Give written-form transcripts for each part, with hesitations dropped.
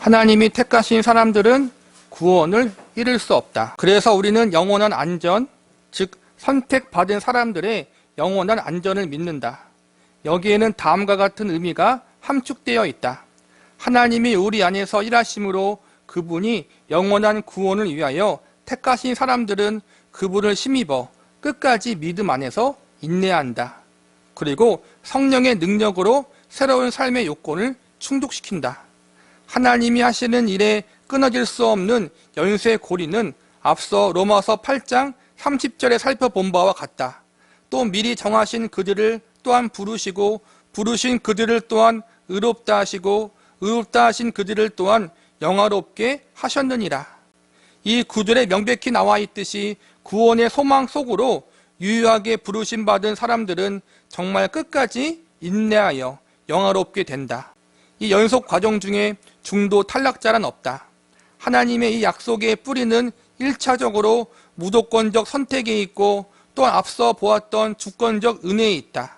하나님이 택하신 사람들은 구원을 잃을 수 없다. 그래서 우리는 영원한 안전, 즉 선택받은 사람들의 영원한 안전을 믿는다. 여기에는 다음과 같은 의미가 함축되어 있다. 하나님이 우리 안에서 일하심으로 그분이 영원한 구원을 위하여 택하신 사람들은 그분을 힘입어 끝까지 믿음 안에서 인내한다. 그리고 성령의 능력으로 새로운 삶의 요건을 충족시킨다. 하나님이 하시는 일에 끊어질 수 없는 연쇄 고리는 앞서 로마서 8장 30절에 살펴본 바와 같다. 또 미리 정하신 그들을 또한 부르시고 부르신 그들을 또한 의롭다 하시고 의롭다 하신 그들을 또한 영화롭게 하셨느니라. 이 구절에 명백히 나와 있듯이 구원의 소망 속으로 유효하게 부르심 받은 사람들은 정말 끝까지 인내하여 영화롭게 된다. 이 연속 과정 중에 중도 탈락자란 없다. 하나님의 이 약속의 뿌리는 1차적으로 무조건적 선택에 있고 또 앞서 보았던 주권적 은혜에 있다.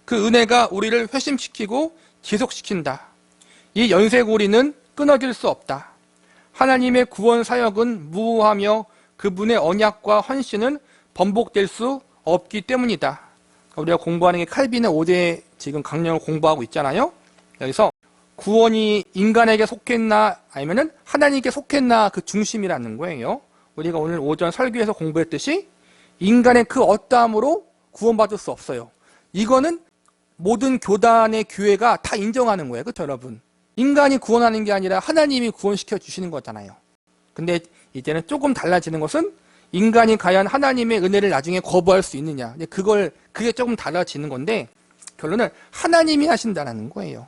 그 은혜가 우리를 회심시키고 지속시킨다. 이 연쇄고리는 끊어질 수 없다. 하나님의 구원 사역은 무효하며 그분의 언약과 헌신은 번복될 수 없기 때문이다. 우리가 공부하는 게 칼빈의 5대 지금 강령을 공부하고 있잖아요. 여기서 구원이 인간에게 속했나 아니면은 하나님께 속했나 그 중심이라는 거예요. 우리가 오늘 오전 설교에서 공부했듯이 인간의 그 어떠함으로 구원받을 수 없어요. 이거는 모든 교단의 교회가 다 인정하는 거예요. 그렇죠, 여러분? 인간이 구원하는 게 아니라 하나님이 구원시켜 주시는 거잖아요. 근데 이제는 조금 달라지는 것은 인간이 과연 하나님의 은혜를 나중에 거부할 수 있느냐. 그게 조금 달라지는 건데 결론은 하나님이 하신다는 거예요.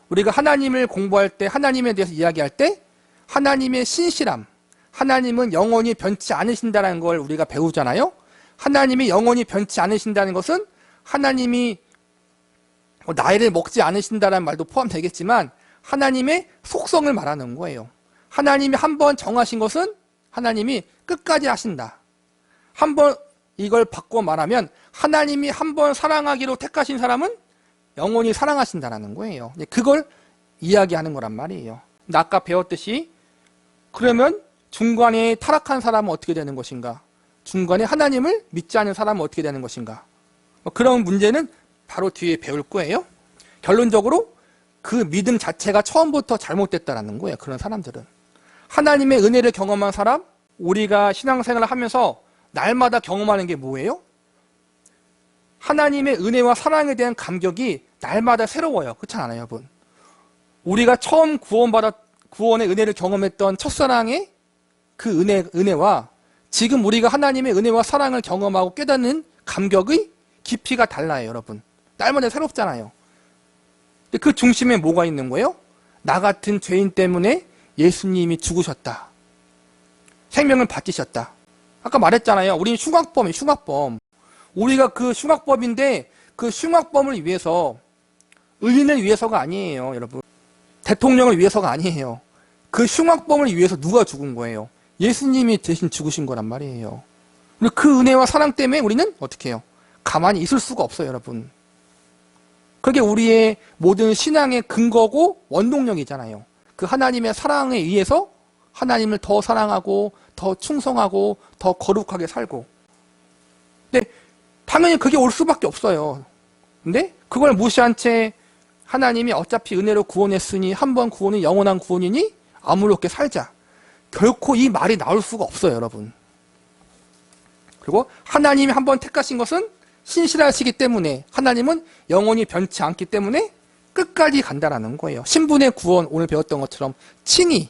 우리가 하나님을 공부할 때 하나님에 대해서 이야기할 때 하나님의 신실함, 하나님은 영원히 변치 않으신다는 걸 우리가 배우잖아요. 하나님이 영원히 변치 않으신다는 것은 하나님이 나이를 먹지 않으신다는 말도 포함되겠지만 하나님의 속성을 말하는 거예요. 하나님이 한번 정하신 것은 하나님이 끝까지 하신다. 한번 이걸 바꿔 말하면 하나님이 한번 사랑하기로 택하신 사람은 영원히 사랑하신다는 거예요. 그걸 이야기하는 거란 말이에요. 아까 배웠듯이 그러면 중간에 타락한 사람은 어떻게 되는 것인가? 중간에 하나님을 믿지 않은 사람은 어떻게 되는 것인가? 그런 문제는 바로 뒤에 배울 거예요. 결론적으로 그 믿음 자체가 처음부터 잘못됐다는 거예요. 그런 사람들은. 하나님의 은혜를 경험한 사람, 우리가 신앙생활을 하면서 날마다 경험하는 게 뭐예요? 하나님의 은혜와 사랑에 대한 감격이 날마다 새로워요. 그렇지 않아요, 여러분? 우리가 처음 구원의 은혜를 경험했던 첫사랑의 그 은혜와 지금 우리가 하나님의 은혜와 사랑을 경험하고 깨닫는 감격의 깊이가 달라요, 여러분. 날마다 새롭잖아요. 근데 그 중심에 뭐가 있는 거예요? 나 같은 죄인 때문에 예수님이 죽으셨다. 생명을 바치셨다. 아까 말했잖아요. 우리는 흉악범이에요, 흉악범. 우리가 그 흉악범인데 그 흉악범을 위해서 의인을 위해서가 아니에요, 여러분. 대통령을 위해서가 아니에요. 그 흉악범을 위해서 누가 죽은 거예요? 예수님이 대신 죽으신 거란 말이에요. 그 은혜와 사랑 때문에 우리는 어떻게 해요? 가만히 있을 수가 없어요, 여러분. 그게 우리의 모든 신앙의 근거고 원동력이잖아요. 그 하나님의 사랑에 의해서 하나님을 더 사랑하고 더 충성하고 더 거룩하게 살고. 근데 당연히 그게 올 수밖에 없어요. 근데 그걸 무시한 채 하나님이 어차피 은혜로 구원했으니 한 번 구원은 영원한 구원이니 아무렇게 살자. 결코 이 말이 나올 수가 없어요, 여러분. 그리고 하나님이 한 번 택하신 것은 신실하시기 때문에 하나님은 영원히 변치 않기 때문에 끝까지 간다라는 거예요. 신분의 구원, 오늘 배웠던 것처럼 칭의,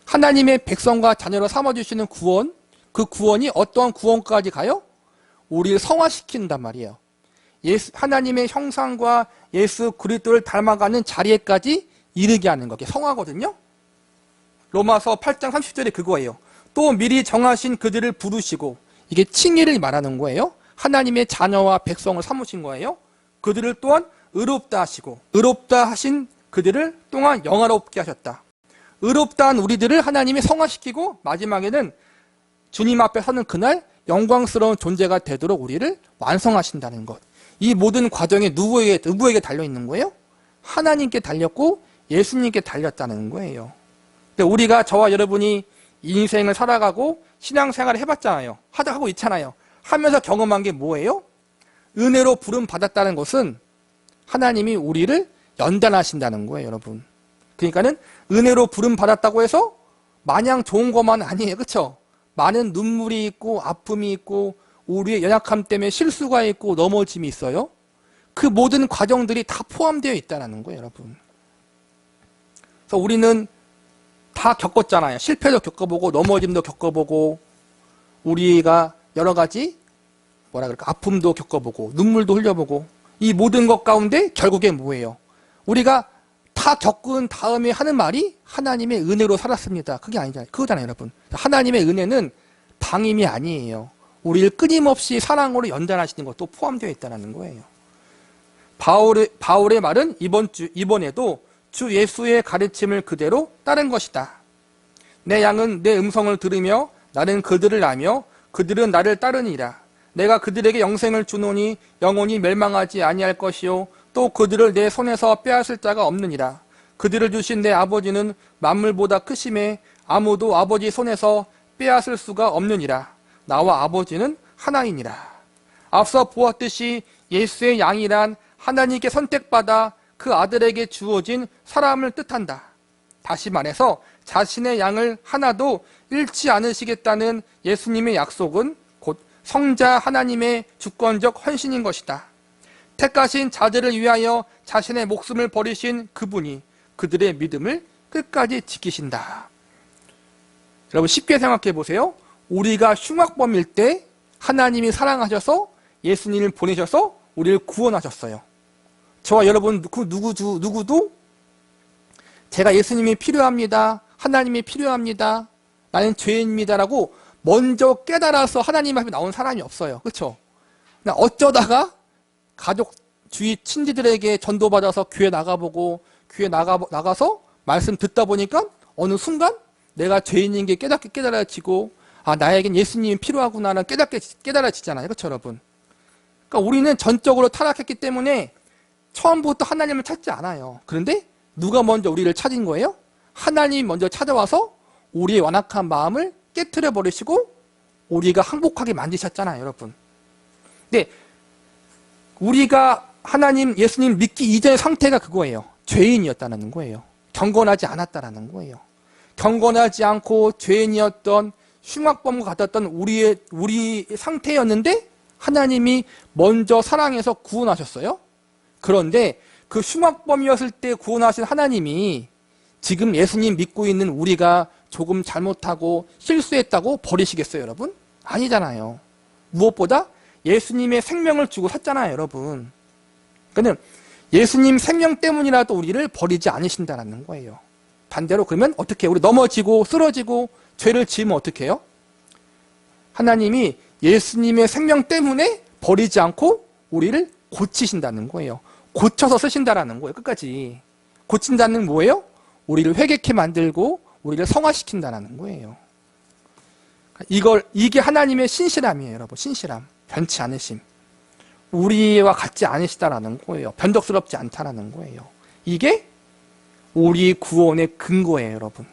하나님의 백성과 자녀로 삼아주시는 구원, 그 구원이 어떠한 구원까지 가요? 우리를 성화시킨단 말이에요. 하나님의 형상과 예수 그리스도를 닮아가는 자리에까지 이르게 하는 게 성화거든요. 로마서 8장 30절에 그거예요. 또 미리 정하신 그들을 부르시고, 이게 칭의를 말하는 거예요. 하나님의 자녀와 백성을 삼으신 거예요. 그들을 또한 의롭다 하시고, 의롭다 하신 그들을 또한 영화롭게 하셨다. 의롭다 한 우리들을 하나님이 성화시키고 마지막에는 주님 앞에 서는 그날 영광스러운 존재가 되도록 우리를 완성하신다는 것. 이 모든 과정이 누구에게 달려있는 거예요? 하나님께 달렸고 예수님께 달렸다는 거예요. 근데 우리가 저와 여러분이 인생을 살아가고 신앙생활을 해봤잖아요. 하고 있잖아요. 하면서 경험한 게 뭐예요? 은혜로 부름 받았다는 것은 하나님이 우리를 연단하신다는 거예요, 여러분. 그러니까는 은혜로 부름 받았다고 해서 마냥 좋은 것만 아니에요. 그렇죠? 많은 눈물이 있고 아픔이 있고 우리의 연약함 때문에 실수가 있고 넘어짐이 있어요. 그 모든 과정들이 다 포함되어 있다는 거예요, 여러분. 그래서 우리는 다 겪었잖아요. 실패도 겪어보고 넘어짐도 겪어보고 우리가 여러 가지 아픔도 겪어보고 눈물도 흘려보고 이 모든 것 가운데 결국에 뭐예요? 우리가 다 겪은 다음에 하는 말이 하나님의 은혜로 살았습니다. 그게 아니잖아요. 그거잖아요, 여러분. 하나님의 은혜는 방임이 아니에요. 우리를 끊임없이 사랑으로 연단하시는 것도 포함되어 있다는 거예요. 바울의 말은 이번에도 주 예수의 가르침을 그대로 따른 것이다. 내 양은 내 음성을 들으며 나는 그들을 아며 그들은 나를 따르니라. 내가 그들에게 영생을 주노니 영원히 멸망하지 아니할 것이요 또 그들을 내 손에서 빼앗을 자가 없느니라. 그들을 주신 내 아버지는 만물보다 크심에 아무도 아버지 손에서 빼앗을 수가 없느니라. 나와 아버지는 하나이니라. 앞서 보았듯이 예수의 양이란 하나님께 선택받아 그 아들에게 주어진 사람을 뜻한다. 다시 말해서 자신의 양을 하나도 잃지 않으시겠다는 예수님의 약속은 곧 성자 하나님의 주권적 헌신인 것이다. 택하신 자들을 위하여 자신의 목숨을 버리신 그분이 그들의 믿음을 끝까지 지키신다. 여러분 쉽게 생각해 보세요. 우리가 흉악범일 때 하나님이 사랑하셔서 예수님을 보내셔서 우리를 구원하셨어요. 저와 여러분 누구도 제가 예수님이 필요합니다. 하나님이 필요합니다. 나는 죄인입니다라고 먼저 깨달아서 하나님 앞에 나온 사람이 없어요. 그렇죠? 어쩌다가 가족 주위 친지들에게 전도받아서 교회 나가보고 교회 나가서 말씀 듣다 보니까 어느 순간 내가 죄인인 게 깨달아지고 나에겐 예수님이 필요하구나는 깨달아지잖아요. 그렇죠, 여러분? 그러니까 우리는 전적으로 타락했기 때문에 처음부터 하나님을 찾지 않아요. 그런데 누가 먼저 우리를 찾은 거예요? 하나님이 먼저 찾아와서 우리의 완악한 마음을 깨트려 버리시고 우리가 행복하게 만드셨잖아요, 여러분. 근데 우리가 예수님 믿기 이전의 상태가 그거예요. 죄인이었다는 거예요. 경건하지 않았다는 거예요. 경건하지 않고 죄인이었던 흉악범과 같았던 우리 상태였는데 하나님이 먼저 사랑해서 구원하셨어요. 그런데 그 흉악범이었을 때 구원하신 하나님이 지금 예수님 믿고 있는 우리가 조금 잘못하고 실수했다고 버리시겠어요, 여러분? 아니잖아요. 무엇보다 예수님의 생명을 주고 샀잖아요, 여러분. 그러니까 예수님 생명 때문이라도 우리를 버리지 않으신다는 거예요. 반대로 그러면 어떻게 해요? 우리 넘어지고 쓰러지고 죄를 지으면 어떻게 해요? 하나님이 예수님의 생명 때문에 버리지 않고 우리를 고치신다는 거예요. 고쳐서 쓰신다는 거예요. 끝까지. 고친다는 뭐예요? 우리를 회개케 만들고 우리를 성화시킨다는 거예요. 이게 하나님의 신실함이에요, 여러분. 신실함. 변치 않으심. 우리와 같지 않으시다라는 거예요. 변덕스럽지 않다라는 거예요. 이게 우리 구원의 근거예요, 여러분.